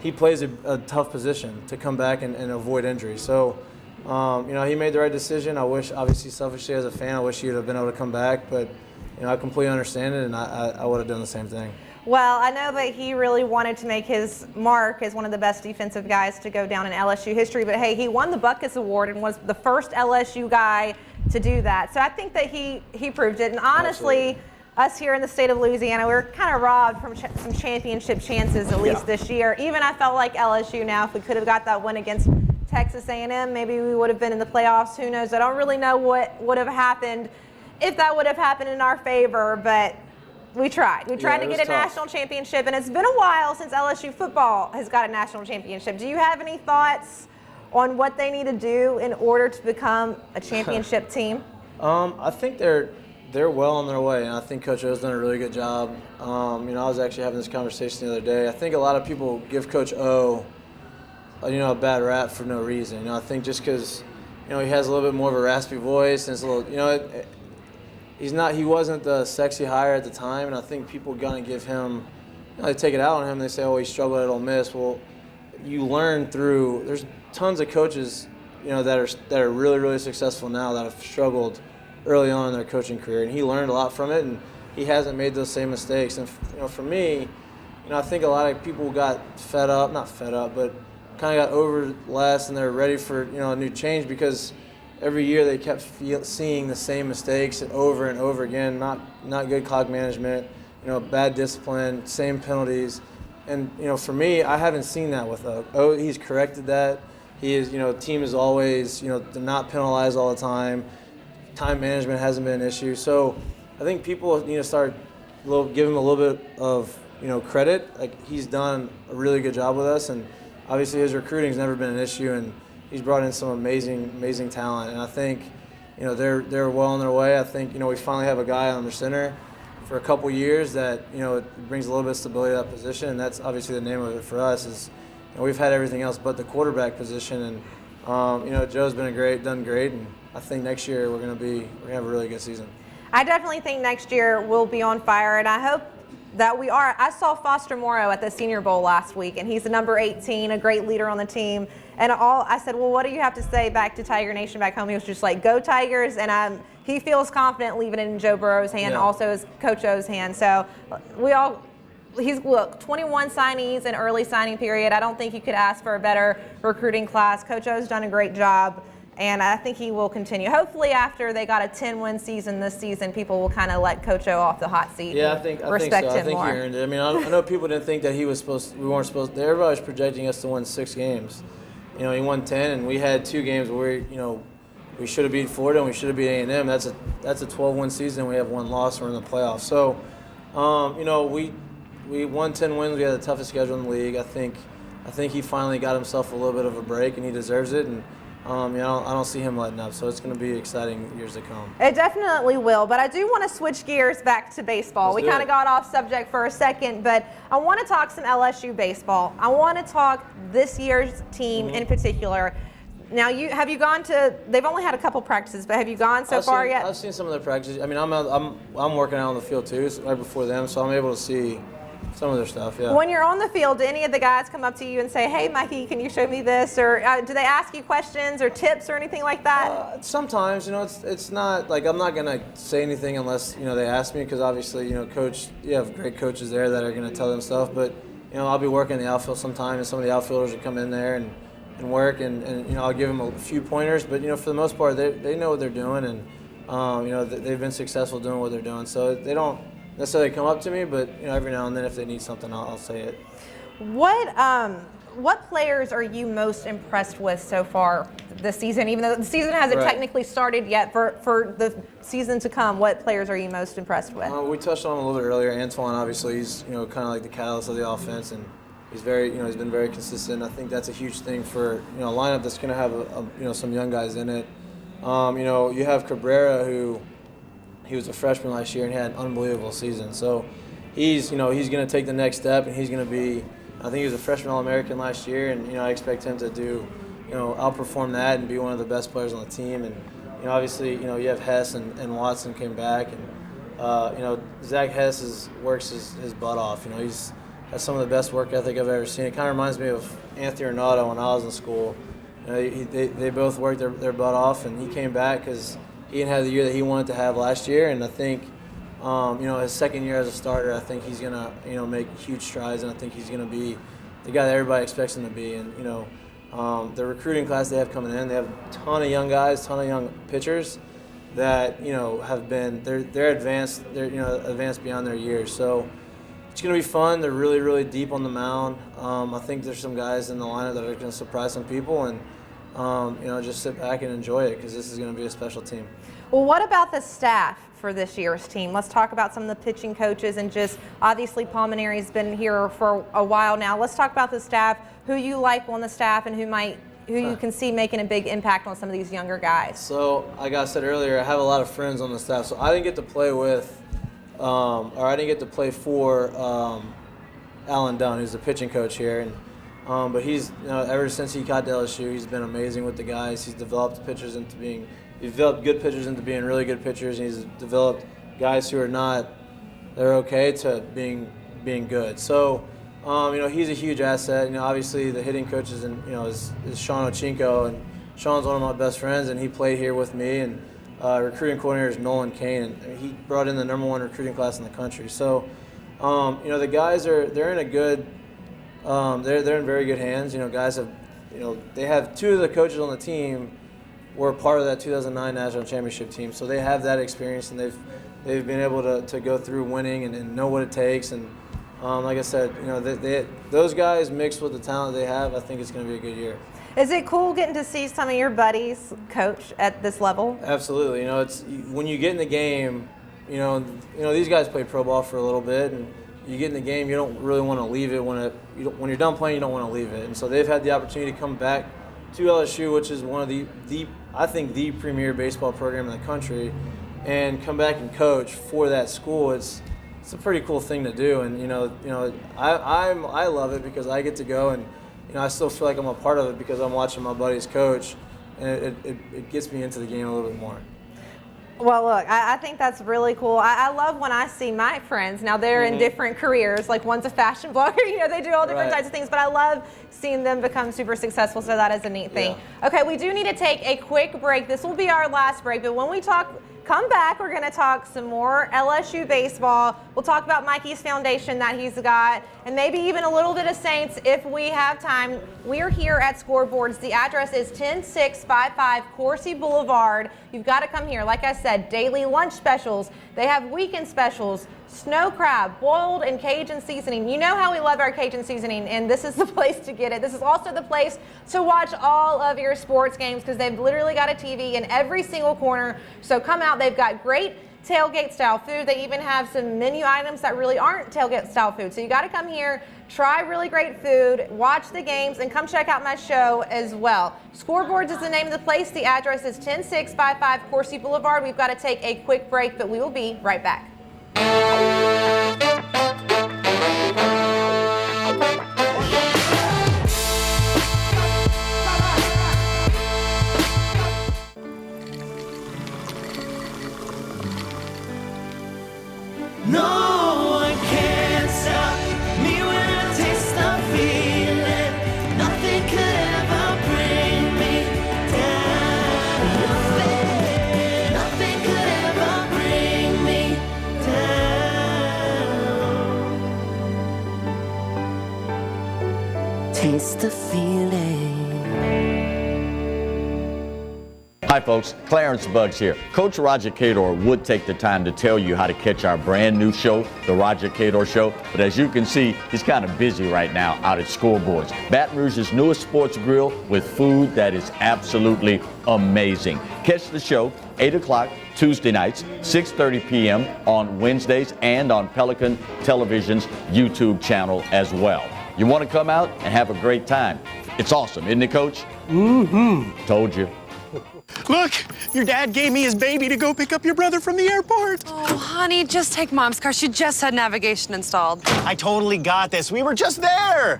he plays a tough position to come back and avoid injury. So, He made the right decision. I wish, obviously, selfishly as a fan, I wish he would have been able to come back. But, I completely understand it, and I would have done the same thing. Well, I know that he really wanted to make his mark as one of the best defensive guys to go down in LSU history. But, hey, he won the Butkus Award and was the first LSU guy to do that. So I think that he proved it. And honestly, us here in the state of Louisiana, we were kind of robbed from some championship chances, at least this year. Even I felt like LSU now, if we could have got that win against Texas A&M, maybe we would have been in the playoffs. Who knows? I don't really know what would have happened if that would have happened in our favor, but we tried. We tried to get a national championship, and it's been a while since LSU football has got a national championship. Do you have any thoughts on what they need to do in order to become a championship team? I think they're well on their way, and I think Coach O's done a really good job. I was actually having this conversation the other day. I think a lot of people give Coach O, a bad rap for no reason. I think just because, he has a little bit more of a raspy voice, and it's a little, he wasn't the sexy hire at the time, and I think people gonna give him, they take it out on him. They say, he struggled at Ole Miss. Well, you learn through. There's tons of coaches, that are really, really successful now that have struggled early on in their coaching career, and he learned a lot from it, and he hasn't made those same mistakes. And for me, I think a lot of people got not fed up, but kind of got over less, and they're ready for a new change because every year they kept seeing the same mistakes over and over again. Not good clock management, bad discipline, same penalties, and for me, I haven't seen that with O. He's corrected that. He is, team is always, they're not penalized all the time. Time management hasn't been an issue. So I think people need to start give him a little bit of credit. Like, he's done a really good job with us, and obviously his recruiting's never been an issue, and he's brought in some amazing talent. And I think they're well on their way. I think we finally have a guy on their center for a couple years that it brings a little bit of stability to that position, and that's obviously the name of it for us. Is we've had everything else but the quarterback position, and Joe's done great, and I think next year we're gonna have a really good season. I definitely think next year we'll be on fire, and I hope that we are. I saw Foster Morrow at the Senior Bowl last week, and he's the number 18, a great leader on the team. And I said, well, what do you have to say back to Tiger Nation back home? He was just like, go Tigers, and he feels confident leaving it in Joe Burrow's hand, also as Coach O's hand. So he's 21 signees in early signing period. I don't think you could ask for a better recruiting class. Coach O's done a great job, and I think he will continue. Hopefully after they got a 10-win season this season, people will kind of let Coach O off the hot seat. Yeah, I think so. I think he earned it. I mean, I know people didn't think that we weren't supposed to. Everybody was projecting us to win 6 games. He won 10, and we had 2 games where we should have beat Florida and we should have beat A&M. That's a 12-win season. We have 1 loss. We're in the playoffs. So, we won 10 wins. We had the toughest schedule in the league. I think he finally got himself a little bit of a break, and he deserves it. And I don't see him letting up. So it's going to be exciting years to come. It definitely will. But I do want to switch gears back to baseball. We kind of got off subject for a second, but I want to talk some LSU baseball. I want to talk this year's team in particular. Now, have you gone to? They've only had a couple practices, but have you gone so far yet? I've seen some of their practices. I mean, I'm working out on the field too, right before them, so I'm able to see some of their stuff. Yeah. When you're on the field, do any of the guys come up to you and say, "Hey, Mikey, can you show me this?" Or do they ask you questions or tips or anything like that? Sometimes, it's not like I'm not gonna say anything unless they ask me, because obviously coach, you have great coaches there that are gonna tell them stuff. But I'll be working in the outfield sometime, and some of the outfielders will come in there and work, and I'll give them a few pointers. But for the most part, they know what they're doing, and they've been successful doing what they're doing. So they don't necessarily come up to me, but every now and then if they need something, I'll say it. What players are you most impressed with so far this season? Even though the season hasn't technically started yet, for the season to come, what players are you most impressed with? We touched on him a little bit earlier. Antoine, obviously, he's kind of like the catalyst of the offense, and he's he's been very consistent. I think that's a huge thing for a lineup that's going to have some young guys in it. You have Cabrera, who he was a freshman last year and had an unbelievable season. So he's going to take the next step, and he's going to be. I think he was a freshman All-American last year, and I expect him to do outperform that and be one of the best players on the team. And obviously you have Hess and Watson came back, and Zach Hess works his butt off. He's has some of the best work ethic I've ever seen. It kind of reminds me of Anthony Renato when I was in school. You know, they both worked their butt off, and he came back because he didn't have the year that he wanted to have last year. And I think, you know, his second year as a starter, I think he's gonna, you know, make huge strides, and I think he's gonna be the guy that everybody expects him to be. And you know, the recruiting class they have coming in, they have a ton of young guys, ton of young pitchers that, you know, have been they're advanced, you know, advanced beyond their years. So it's going to be fun. They're really, really deep on the mound. I think there's some guys in the lineup that are going to surprise some people, and you know, just sit back and enjoy it because this is going to be a special team. Well, what about the staff for this year's team? Let's talk about some of the pitching coaches, and just obviously Paul Mainieri's been here for a while now. Let's talk about the staff, who you like on the staff and who you can see making a big impact on some of these younger guys. So, like I said earlier, I have a lot of friends on the staff. So I didn't get to play with, or I didn't get to play for Alan Dunn, who's the pitching coach here. And but he's, you know, ever since he got to LSU, he's been amazing with the guys. He's developed good pitchers into being really good pitchers, and he's developed guys who are not, they're okay to being good. So, you know, he's a huge asset. You know, obviously the hitting coach is Sean Ochinko, and Sean's one of my best friends, and he played here with me. And recruiting coordinator is Nolan Kane, and he brought in the #1 recruiting class in the country. So, you know, the guys they're in a good, they're in very good hands. You know, guys have, you know, they have 2 of the coaches on the team were part of that 2009 national championship team, so they have that experience, and they've been able to go through winning and know what it takes. And like I said, you know, those guys mixed with the talent they have, I think it's going to be a good year. Is it cool getting to see some of your buddies coach at this level? Absolutely. You know, it's when you get in the game, you know these guys play pro ball for a little bit, and you get in the game, you don't really want to leave it when you're done playing. You don't want to leave it, and so they've had the opportunity to come back to LSU, which is one of the I think the premier baseball program in the country, and come back and coach for that school. It's a pretty cool thing to do, and you know I love it because I get to go, and you know I still feel like I'm a part of it because I'm watching my buddies coach, and it gets me into the game a little bit more. Well, look, I think that's really cool. I love when I see my friends. Now, they're in different careers. Like, one's a fashion blogger. You know, they do all different types of things. But I love seeing them become super successful, so that is a neat thing. Yeah. Okay, we do need to take a quick break. This will be our last break. But when we come back, we're going to talk some more LSU baseball. We'll talk about Mikey's foundation that he's got, and maybe even a little bit of Saints if we have time. We're here at Scoreboards. The address is 10655 Coursey Boulevard. You've got to come here. Like I said, daily lunch specials. They have weekend specials. Snow crab, boiled and Cajun seasoning. You know how we love our Cajun seasoning, and this is the place to get it. This is also the place to watch all of your sports games because they've literally got a TV in every single corner. So come out. They've got great tailgate style food. They even have some menu items that really aren't tailgate style food. So you got to come here, try really great food, watch the games, and come check out my show as well. Scoreboards is the name of the place. The address is 10655 Coursey Boulevard. We've got to take a quick break, but we will be right back. No one can stop me when I taste the feeling. Nothing could ever bring me down. Nothing could ever bring me down. Taste the feeling. Hi folks, Clarence Buggs here. Coach Roger Cador would take the time to tell you how to catch our brand new show, The Roger Cador Show, but as you can see, he's kind of busy right now out at Scoreboards, Baton Rouge's newest sports grill with food that is absolutely amazing. Catch the show 8 o'clock Tuesday nights, 6:30 p.m. on Wednesdays, and on Pelican Television's YouTube channel as well. You want to come out and have a great time. It's awesome, isn't it, Coach? Mm-hmm. Told you. Look, your dad gave me his baby to go pick up your brother from the airport. Oh, honey, just take Mom's car. She just had navigation installed. I totally got this. We were just there.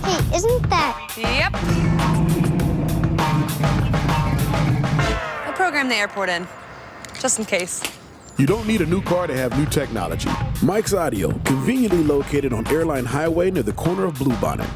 Hey, isn't that... Yep. A program the airport in, just in case. You don't need a new car to have new technology. Mike's Audio, conveniently located on Airline Highway near the corner of Bluebonnet.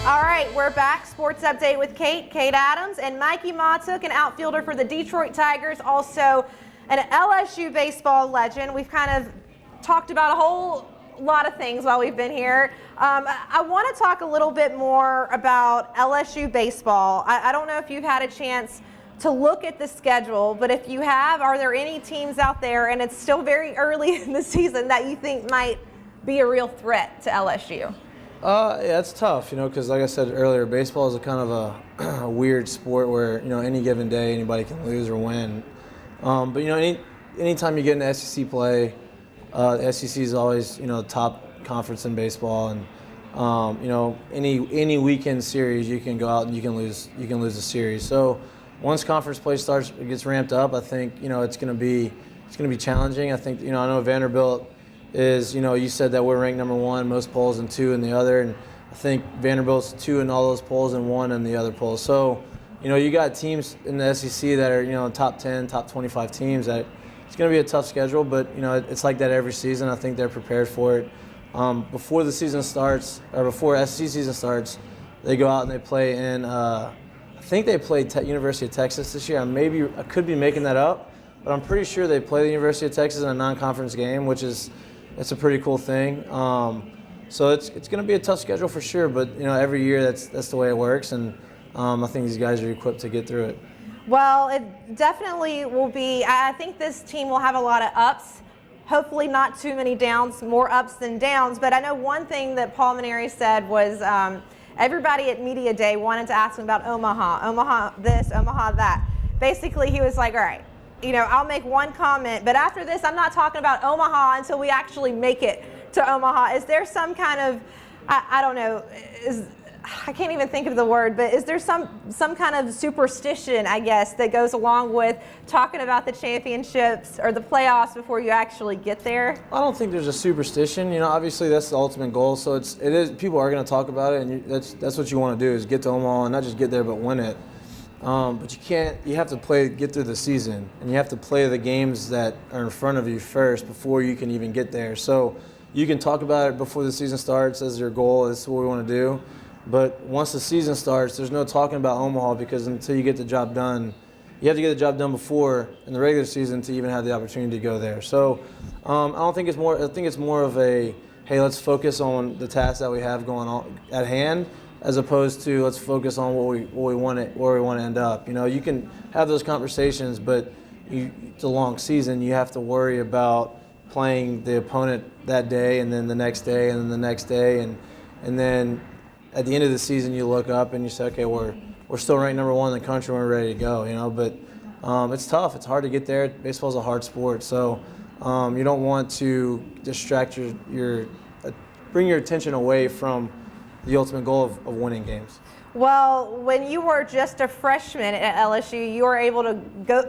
All right, we're back. Sports Update with Kate Adams, and Mikey Matuk, an outfielder for the Detroit Tigers, also an LSU baseball legend. We've kind of talked about a whole lot of things while we've been here. I want to talk a little bit more about LSU baseball. I don't know if you've had a chance to look at the schedule, but if you have, are there any teams out there, and it's still very early in the season, that you think might be a real threat to LSU? Yeah, it's tough, because like I said earlier, baseball is a kind of a weird sport where, any given day anybody can lose or win. But, anytime you get into SEC play, the SEC is always, top conference in baseball, and any weekend series you can go out and you can lose a series. So once conference play starts, it gets ramped up. I think it's going to be challenging. I think I know Vanderbilt is you said that we're ranked number 1 most polls and 2 in the other, and I think Vanderbilt's 2 in all those polls and 1 in the other polls. So you got teams in the SEC that are top 10, top 25 teams that. It's going to be a tough schedule, but it's like that every season. I think they're prepared for it. Before the season starts, or before SEC season starts, they go out and they play in. I think they played University of Texas this year. I could be making that up, but I'm pretty sure they play the University of Texas in a non-conference game, which is a pretty cool thing. So it's going to be a tough schedule for sure. But every year that's the way it works, and I think these guys are equipped to get through it. Well, it definitely will be. I think this team will have a lot of ups. Hopefully not too many downs, more ups than downs. But I know one thing that Paul Mainieri said was everybody at Media Day wanted to ask him about Omaha this, Omaha that. Basically, he was like, all right, I'll make one comment, but after this, I'm not talking about Omaha until we actually make it to Omaha. Is there some kind of, I don't know, I can't even think of the word, but is there some kind of superstition, I guess, that goes along with talking about the championships or the playoffs before you actually get there? I don't think there's a superstition. Obviously that's the ultimate goal. So it is. People are going to talk about it, and that's what you want to do is get to Omaha and not just get there but win it. But you can't. You have to get through the season, and you have to play the games that are in front of you first before you can even get there. So you can talk about it before the season starts as your goal. This is what we want to do. But once the season starts, there's no talking about Omaha because until you get the job done, you have to get the job done before in the regular season to even have the opportunity to go there. So I don't think it's more. I think it's more of a hey, let's focus on the tasks that we have going on at hand, as opposed to let's focus on where we want to end up. You can have those conversations, but it's a long season. You have to worry about playing the opponent that day, and then the next day, and then the next day, and then. At the end of the season, you look up and you say, okay, we're still ranked number 1 in the country. We're ready to go, But it's tough. It's hard to get there. Baseball's a hard sport, so you don't want to distract bring your attention away from the ultimate goal of winning games. Well, when you were just a freshman at LSU, you were able to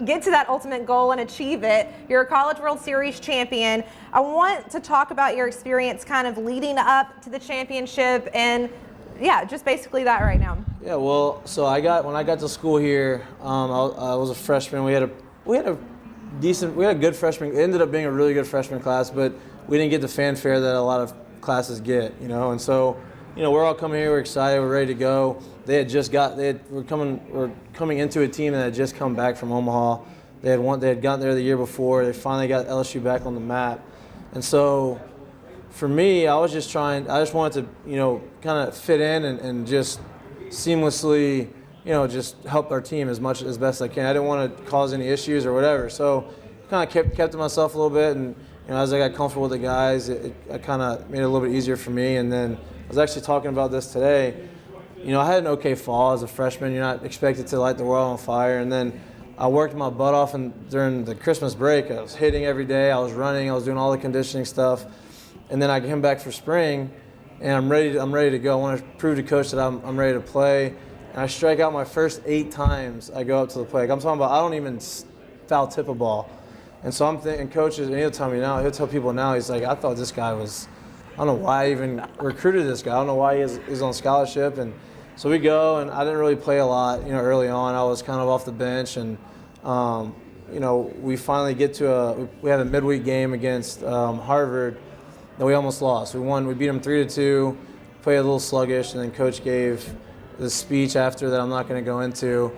get to that ultimate goal and achieve it. You're a College World Series champion. I want to talk about your experience kind of leading up to the championship and just basically that right now. Yeah, well, so when I got to school here, I was a freshman. We had a good freshman. It ended up being a really good freshman class, but we didn't get the fanfare that a lot of classes get, And so, we're all coming here. We're excited. We're ready to go. We're coming into a team that had just come back from Omaha. They had gotten there the year before. They finally got LSU back on the map, and so. For me, I just wanted to, kind of fit in and just seamlessly, just help our team as best I can. I didn't want to cause any issues or whatever. So kind of kept to myself a little bit, and as I got comfortable with the guys, it kind of made it a little bit easier for me. And then I was actually talking about this today. I had an okay fall as a freshman. You're not expected to light the world on fire. And then I worked my butt off, and during the Christmas break, I was hitting every day. I was running. I was doing all the conditioning stuff. And then I came back for spring, and I'm ready to go. I want to prove to coach that I'm ready to play. And I strike out my first 8 times I go up to the plate. I'm talking about I don't even foul tip a ball. And so I'm thinking, coaches, and he'll tell people now, he's like, I thought this guy was don't know why I even recruited this guy. I don't know why he's on scholarship. And so we go, and I didn't really play a lot, early on. I was kind of off the bench, and we finally get to we have a midweek game against Harvard that we almost lost. We won. We beat them 3-2. Played a little sluggish, and then Coach gave the speech after that I'm not going to go into,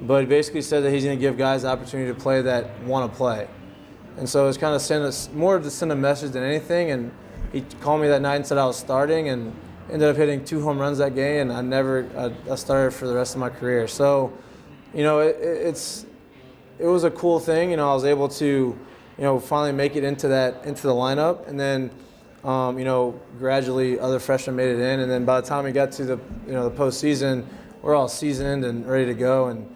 but he basically said that he's going to give guys the opportunity to play that want to play. And so it's kind of more to send a message than anything. And he called me that night and said I was starting, and ended up hitting 2 home runs that game, and I started for the rest of my career. So, it was a cool thing. I was able to, finally make it into the lineup, and then, gradually other freshmen made it in, and then by the time we got to the postseason, we're all seasoned and ready to go. And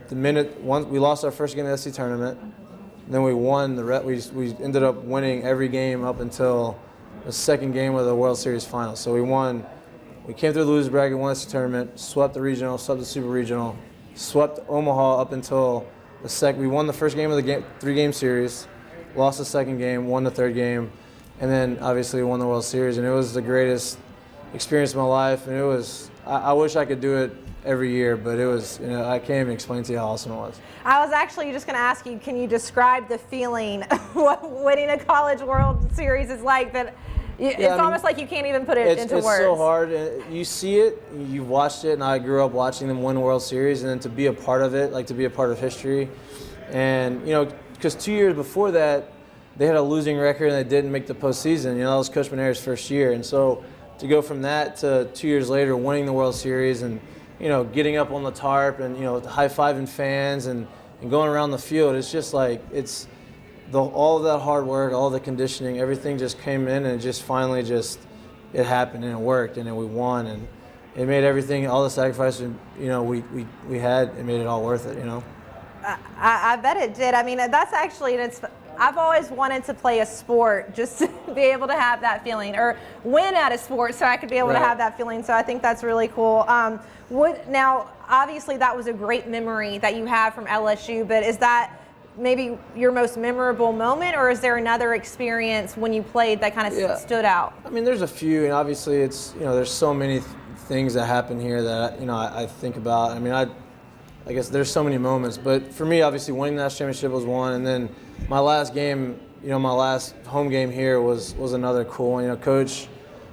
the minute we lost our first game of the SEC tournament, and then we won we ended up winning every game up until the second game of the World Series final. So we won. We came through the loser's bracket, won the SEC tournament, swept the regional, swept the super regional, swept Omaha up until the second. We won the first game of the 3-game series, lost the second game, won the third game, and then obviously won the World Series. And it was the greatest experience of my life. And it was. I wish I could do it every year, but it was, I can't even explain to you how awesome it was. I was actually just going to ask you, can you describe the feeling of what winning a College World Series is like? That it's almost like you can't even put it into words. It's so hard. You see it, you've watched it, and I grew up watching them win the World Series, and then to be a part of it, like to be a part of history. And, because 2 years before that, they had a losing record and they didn't make the postseason. That was Coach Monera's first year. And so to go from that to 2 years later winning the World Series and, getting up on the tarp and, high-fiving fans and going around the field, it's just like, all of that hard work, all the conditioning, everything just came in, and it just finally it happened, and it worked, and then we won, and it made everything, all the sacrifices, we had, it made it all worth it, I bet it did. I mean, that's actually, I've always wanted to play a sport just to be able to have that feeling, or win at a sport so I could be able to have that feeling. So I think that's really cool. Now, obviously, that was a great memory that you have from LSU, but is that maybe your most memorable moment, or is there another experience when you played that kind of stood out? I mean, there's a few, and obviously it's, there's so many things that happen here that, I think about. I mean, I guess there's so many moments, but for me, obviously, winning the national championship was one, and then my last game, my last home game here was another cool one. Coach,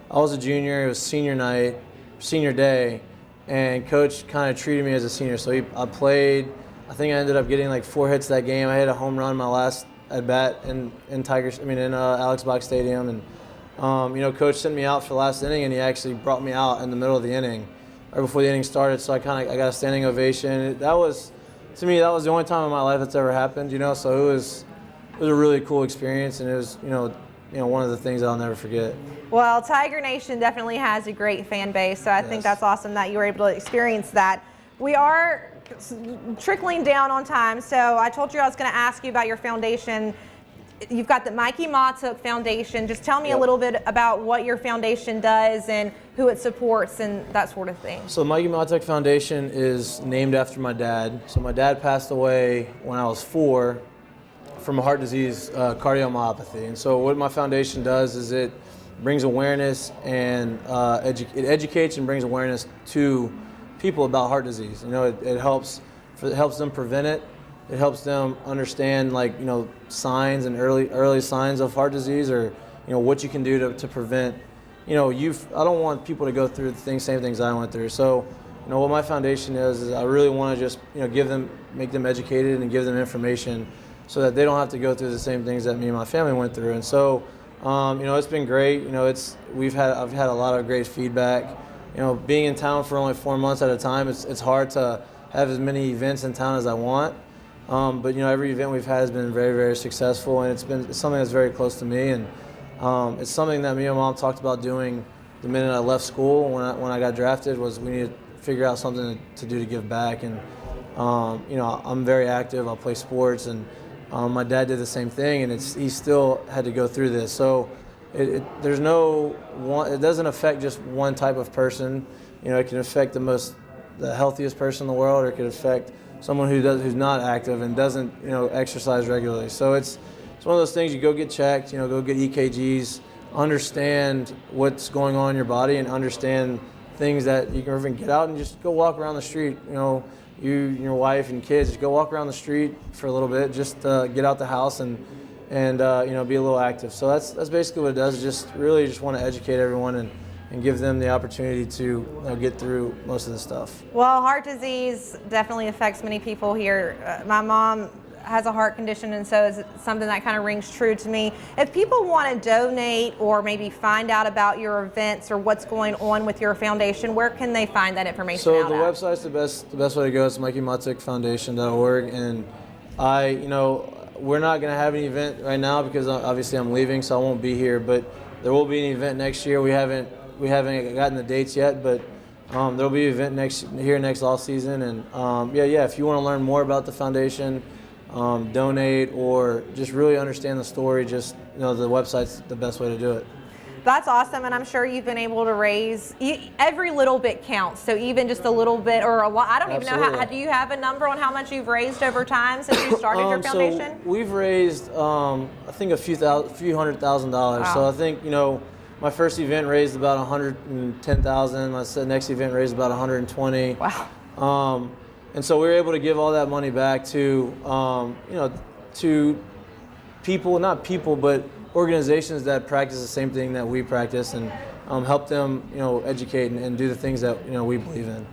I was a junior, it was senior day, and Coach kind of treated me as a senior. So I played, I think I ended up getting like 4 hits that game. I hit a home run my last at bat in Alex Box Stadium, and Coach sent me out for the last inning, and he actually brought me out in the middle of the inning, right before the inning started. So I got a standing ovation. To me, that was the only time in my life that's ever happened. So it was a really cool experience, and it was one of the things I'll never forget. Well, Tiger Nation definitely has a great fan base, so I think that's awesome that you were able to experience that. We are trickling down on time, so I told you I was going to ask you about your foundation. You've got the Mikey Mahtook Foundation. Just tell me a little bit about what your foundation does and who it supports and that sort of thing. So the Mikey Mahtook Foundation is named after my dad. So my dad passed away when I was 4 from a heart disease, cardiomyopathy. And so what my foundation does is it brings awareness and it educates and brings awareness to people about heart disease. It helps them prevent it. It helps them understand signs and early signs of heart disease, or what you can do to prevent. I don't want people to go through the same things I went through. So what my foundation is I really want to just make them educated and give them information so that they don't have to go through the same things that me and my family went through. And so it's been great. I've had a lot of great feedback. Being in town for only 4 months at a time, it's hard to have as many events in town as I want. But every event we've had has been very, very successful, and it's something that's very close to me, and it's something that me and Mom talked about doing the minute I left school. When I got drafted, was we need to figure out something to do to give back. And I'm very active. I play sports, and my dad did the same thing, and he still had to go through this. So there's no one. It doesn't affect just one type of person. It can affect the healthiest person in the world, or it could affect someone who's not active and doesn't exercise regularly. So it's one of those things. You go get checked, go get EKGs. understand what's going on in your body and understand things that you can even get out and just go walk around the street. You know, you and your wife and kids, just go walk around the street for a little bit, just get out the house and you know, be a little active. So that's basically what it does. Just really just want to educate everyone and give them the opportunity to, you know, get through most of the stuff. Well, heart disease definitely affects many people here. My mom has a heart condition, and so it's something that kind of rings true to me. If people want to donate or maybe find out about your events or what's going on with your foundation, where can they find that information So out the at? website's the best way to go. It's MikeyMotickFoundation.org, and you know, we're not going to have an event right now because obviously I'm leaving, so I won't be here. But there will be an event next year. We haven't gotten the dates yet, but there'll be an event next off season. And yeah. If you want to learn more about the foundation, donate, or just really understand the story, just, you know, the website's the best way to do it. That's awesome, and I'm sure you've been able to raise, every little bit counts, so even just a little bit or a lot. I don't even know, Absolutely. do you have a number on how much you've raised over time since you started your foundation? So we've raised, I think a few $100,000. Wow. So I think, you know, my first event raised about 110,000. My next event raised about 120. Wow. And so we were able to give all that money back to, you know, to people, not people, but organizations that practice the same thing that we practice, and help them, you know, educate and do the things that, you know, we believe in.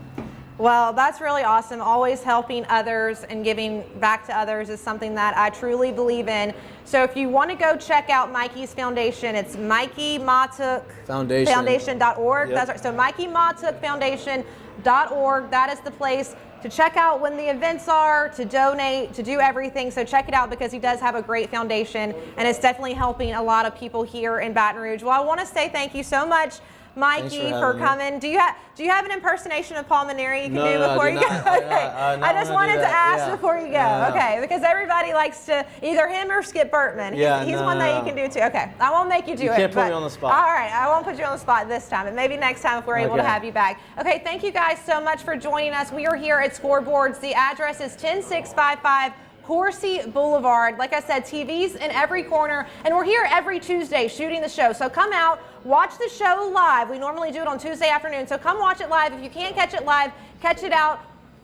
Well, that's really awesome. Always helping others and giving back to others is something that I truly believe in. So if you want to go check out Mikey's foundation, it's Mikey Motick Foundation.org. Yep. That's right. So Mikey Motick Foundation.org. That is the place to check out when the events are, to donate, to do everything. So check it out because he does have a great foundation, and it's definitely helping a lot of people here in Baton Rouge. Well, I want to say thank you so much, Mikey, for coming. Do you have an impersonation of Paul Maneri you can do before you go? I just wanted to ask before you go. Okay, because everybody likes to, either him or Skip Burtman. He's one that you can do too. Okay, I won't make you do it. You can't put me on the spot. All right, I won't put you on the spot this time, but maybe next time if we're able to have you back. Okay, thank you guys so much for joining us. We are here at Scoreboards. The address is 10655 Coursey Boulevard. Like I said, TVs in every corner, and we're here every Tuesday shooting the show. So come out, watch the show live. We normally do it on Tuesday afternoon, so come watch it live. If you can't catch it live, catch it out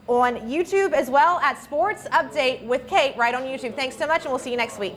on YouTube as well at Sports Update with Kate right on YouTube. Thanks so much, and we'll see you next week.